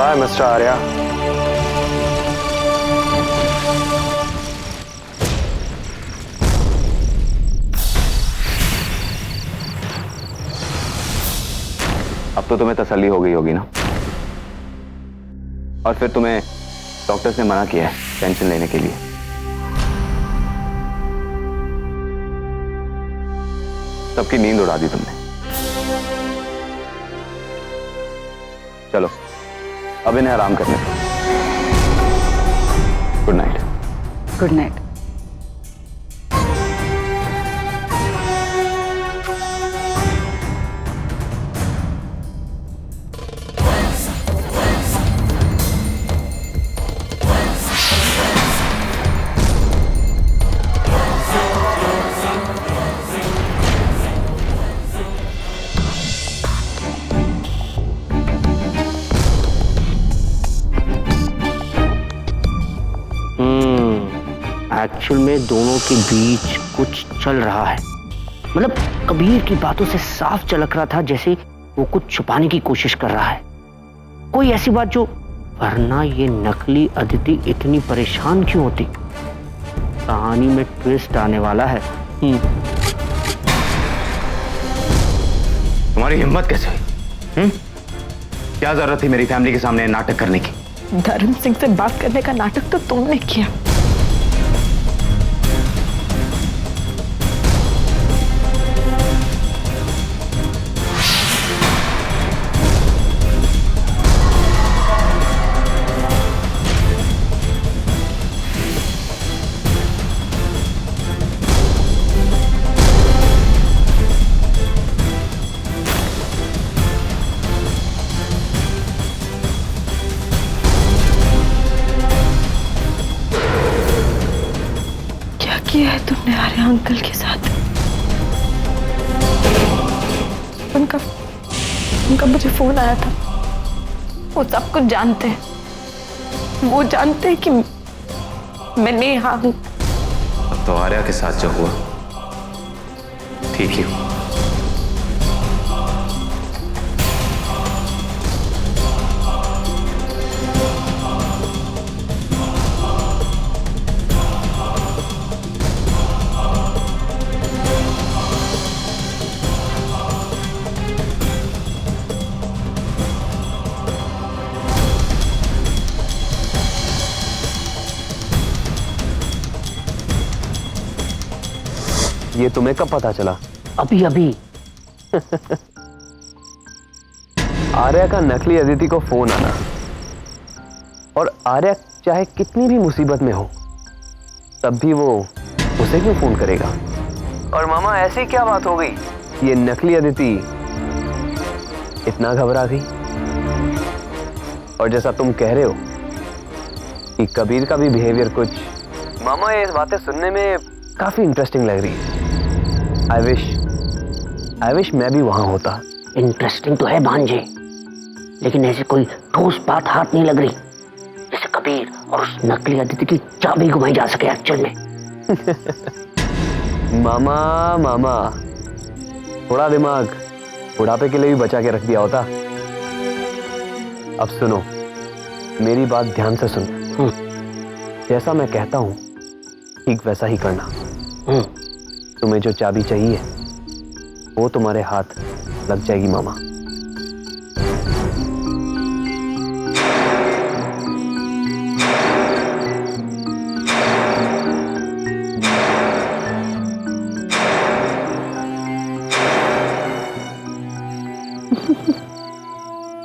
हाय mister Arya. अब तो तुम्हें तसल्ली हो गई होगी ना। और फिर तुम्हें डॉक्टर्स ने मना किया है टेंशन लेने के लिए। सबकी नींद उड़ा दी तुमने। चलो अब इन्हें आराम करने दो। Good night. Good night. Actual में दोनों के बीच कुछ चल रहा है। मतलब कबीर की बातों से साफ झलक रहा था जैसे वो कुछ छुपाने की कोशिश कर रहा है, कोई ऐसी बात जो, वरना ये नकली अदिति इतनी परेशान क्यों होती। कहानी में ट्विस्ट आने वाला है। तुम्हारी हिम्मत कैसे हुई? क्या जरूरत थी मेरी फैमिली के सामने नाटक करने की? धर्म सिंह से बात करने का नाटक तो तुमने किया। किया है तुमने आर्या अंकल के साथ? उनका मुझे फोन आया था। वो सब कुछ जानते हैं। वो जानते हैं कि मैं यहाँ हूँ। अब तो आर्या के साथ जो हुआ ठीक ही हुआ। ये तुम्हें कब पता चला? अभी अभी। आर्या का नकली अदिति को फोन आना, और आर्या चाहे कितनी भी मुसीबत में हो तब भी वो उसे क्यों फोन करेगा? और मामा ऐसी क्या बात हो गई ये नकली अदिति इतना घबरा गई? और जैसा तुम कह रहे हो कि कबीर का भी बिहेवियर कुछ, मामा ये बातें सुनने में काफी इंटरेस्टिंग लग रही है। आई विश मैं भी वहां होता। इंटरेस्टिंग तो है भांजे, लेकिन ऐसी कोई ठोस बात हाथ नहीं लग रही जैसे कबीर और उस नकली अदिति की चाबी घुमाई जा सके एक्चुअल में। मामा थोड़ा दिमाग बुढ़ापे के लिए भी बचा के रख दिया होता। अब सुनो, मेरी बात ध्यान से सुन। जैसा मैं कहता हूं ठीक वैसा ही करना। तुम्हें जो चाबी चाहिए वो तुम्हारे हाथ लग जाएगी मामा।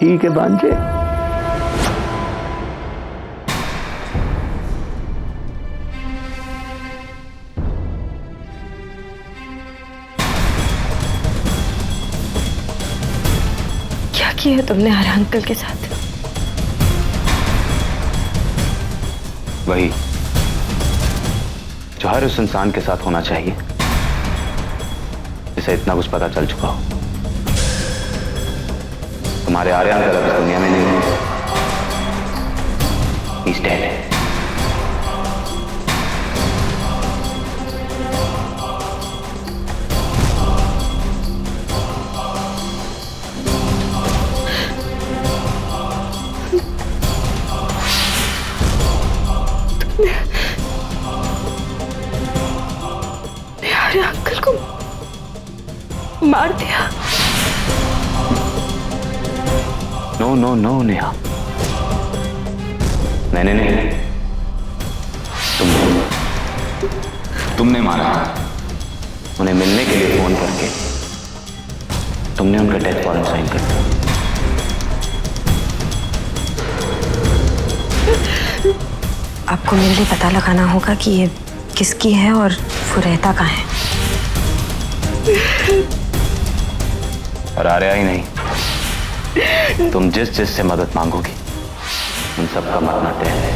ठीक है भांजे। किया है तुमने आर्या अंकल के साथ? वही जो हर उस इंसान के साथ होना चाहिए जिसे इतना कुछ पता चल चुका हो। तुम्हारे आर्या अंकल अब इस दुनिया में नहीं है। He's dead. मार दिया। नो नो नो नेहा, मैंने नहीं, तुमने मारा। उन्हें मिलने के लिए फोन करके तुमने उनका डेथ वारंट साइन कर दिया। आपको मेरे लिए पता लगाना होगा कि ये किसकी है और वो रहता कहाँ है। और आर्या ही नहीं, तुम जिस से मदद मांगोगी उन सबका मरना तय है।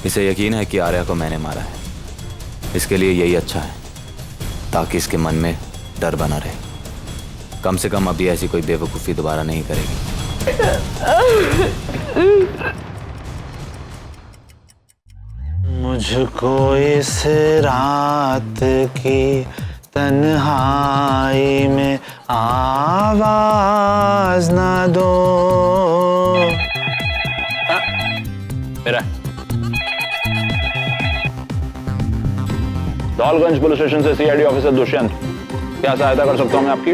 इसे यकीन है कि आर्या को मैंने मारा है। इसके लिए यही अच्छा है, ताकि इसके मन में डर बना रहे। कम से कम अभी ऐसी कोई बेवकूफ़ी दोबारा नहीं करेगी। मुझको इस रात की तन्हाई में आवाज ना दो। मेरा दौलगंज पुलिस स्टेशन से सीआईडी ऑफिसर दुष्यंत, क्या सहायता कर सकता हूं मैं आपकी?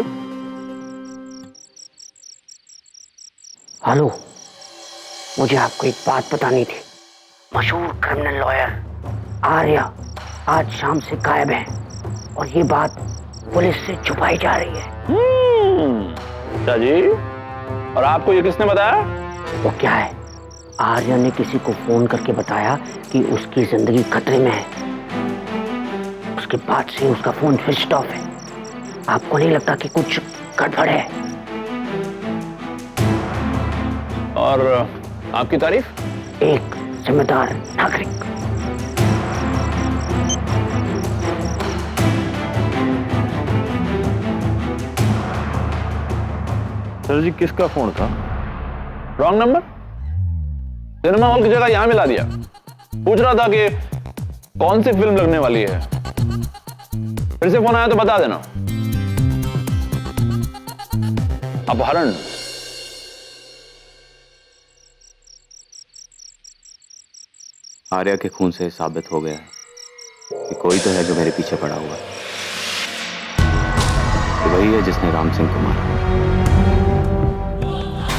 हेलो, मुझे आपको एक बात बतानी थी। मशहूर क्रिमिनल लॉयर आर्या आज शाम से गायब है और ये बात पुलिस से छुपाई जा रही है। अच्छा जी, और आपको ये किसने बताया? वो क्या है, आर्या ने किसी को फोन करके बताया कि उसकी जिंदगी खतरे में है। उसके बाद से उसका फोन स्विच ऑफ है। आपको नहीं लगता कि कुछ गड़बड़ है? और आपकी तारीफ? एक जिम्मेदार नागरिक। सर जी, किसका फोन था? Wrong number. सिनेमा हॉल की जगह यहां मिला दिया। पूछ रहा था कि कौन सी फिल्म लगने वाली है। फिर से फोन आया तो बता देना। अपहरण। आर्या के खून से साबित हो गया है कि कोई तो है जो मेरे पीछे पड़ा हुआ है। कि वही है जिसने राम सिंह को मारा।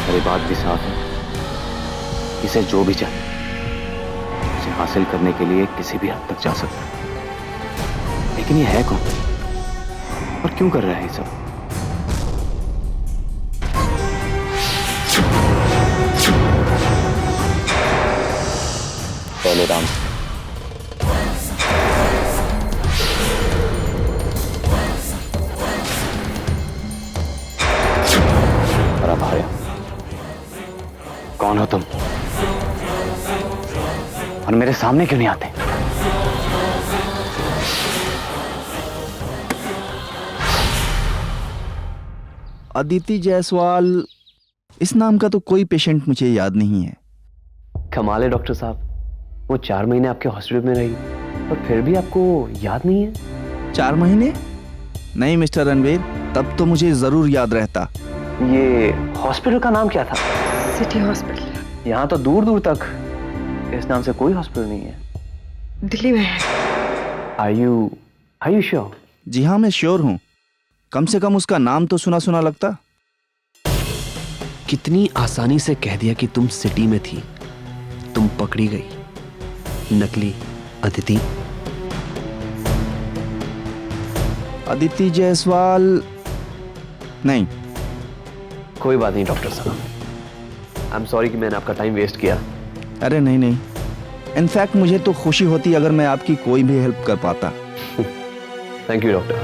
मेरी बात भी साफ है, इसे जो भी चाहिए उसे हासिल करने के लिए किसी भी हद तक जा सकता है। लेकिन ये है कौन और क्यों कर रहा है ये सब? पहले राम, और अब आर्या। कौन हो तुम और मेरे सामने क्यों नहीं आते? अदिति जायसवाल, इस नाम का तो कोई पेशेंट मुझे याद नहीं है। कमाल है डॉक्टर साहब, वो 4 महीने आपके हॉस्पिटल में रही और फिर भी आपको याद नहीं है? 4 महीने? नहीं मिस्टर रणवीर, तब तो मुझे जरूर याद रहता। ये हॉस्पिटल का नाम क्या था? City hospital. यहाँ तो दूर दूर तक इस नाम से कोई हॉस्पिटल नहीं है। दिल्ली में है। Are you sure? जी हाँ, मैं श्योर हूँ। कम से कम उसका नाम तो सुना सुना लगता। कितनी आसानी से कह दिया कि तुम सिटी में थी। तुम पकड़ी गई, नकली अदिति। अदिति जायसवाल नहीं। कोई बात नहीं डॉक्टर साहब, आई एम सॉरी कि मैंने आपका टाइम वेस्ट किया। अरे नहीं नहीं, इनफैक्ट मुझे तो खुशी होती अगर मैं आपकी कोई भी हेल्प कर पाता। Thank you doctor.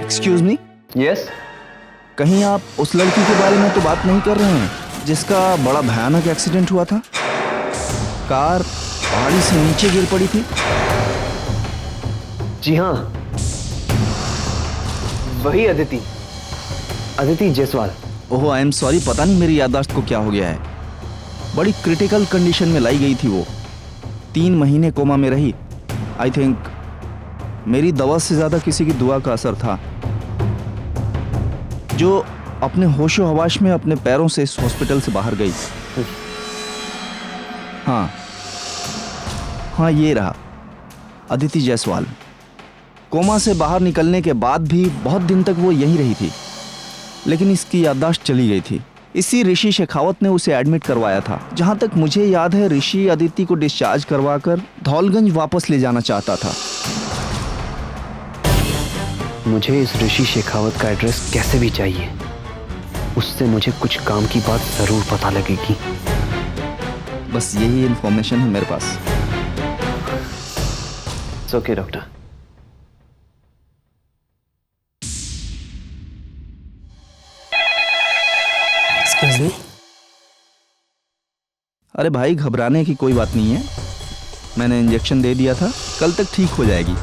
Excuse me. Yes. कहीं आप उस लड़की के बारे में तो बात नहीं कर रहे हैं जिसका बड़ा भयानक एक्सीडेंट हुआ था? कार पहाड़ी से नीचे गिर पड़ी थी। जी हाँ, वही अदिति जायसवाल। ओह, आई एम सॉरी, पता नहीं मेरी याददाश्त को क्या हो गया है। बड़ी क्रिटिकल कंडीशन में लाई गई थी वो। 3 महीने कोमा में रही। आई थिंक मेरी दवा से ज्यादा किसी की दुआ का असर था। जो अपने होशो हवाश में अपने पैरों से इस हॉस्पिटल से बाहर गई। हाँ, ये रहा अदिति जायसवाल। कोमा से बाहर निकलने के बाद भी बहुत दिन तक वो यहीं रही थी, लेकिन इसकी याददाश्त चली गई थी। इसी ऋषि शेखावत ने उसे एडमिट करवाया था। जहां तक मुझे याद है, ऋषि अदिति को डिस्चार्ज करवाकर धौलगंज वापस ले जाना चाहता था। मुझे इस ऋषि शेखावत का एड्रेस कैसे भी चाहिए। उससे मुझे कुछ काम की बात जरूर पता लगेगी। बस यही इंफॉर्मेशन है मेरे पास। Okay doctor. Excuse me. अरे भाई, घबराने की कोई बात नहीं है। मैंने इंजेक्शन दे दिया था, कल तक ठीक हो जाएगी।